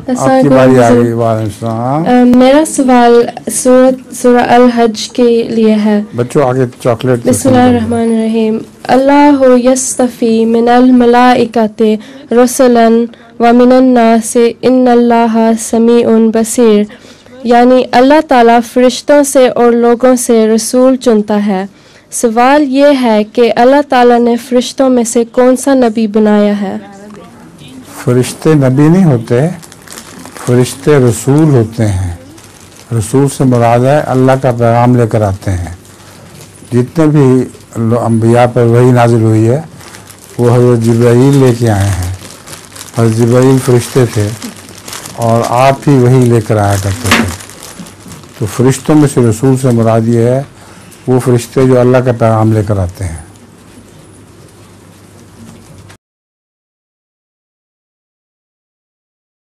आपकी बारी आ गई। वालेकुम। मेरा सवाल सूरह अल हज के लिए है। बच्चों आगे चॉकलेट। बिस्मिल्लाहिर्रहमानिर्रहीम। अल्लाहु यस्तफ़ी मिनल मलाइकति रसुलन व मिनन नास इन्नल्लाहा समीउन बसीर। यानी अल्लाह ताला फरिश्तों से और लोगों से रसूल चुनता है। सवाल ये है कि अल्लाह ताला ने फरिश्तों में से कौन सा नबी बनाया है? फरिश्ते नबी नहीं होते, फरिश्ते रसूल होते हैं। रसूल से मुराद है अल्लाह का पैगाम लेकर आते हैं। जितने भी अंबिया पर वही नाजिल हुई है वो हज़रत जिब्राईल लेके आए हैं। हज़रत जिब्राईल फरिश्ते थे और आप ही वही लेकर आया करते थे। तो फरिश्तों में से रसूल से मुराद ये है वो फरिश्ते जो अल्लाह का पैगाम लेकर आते हैं।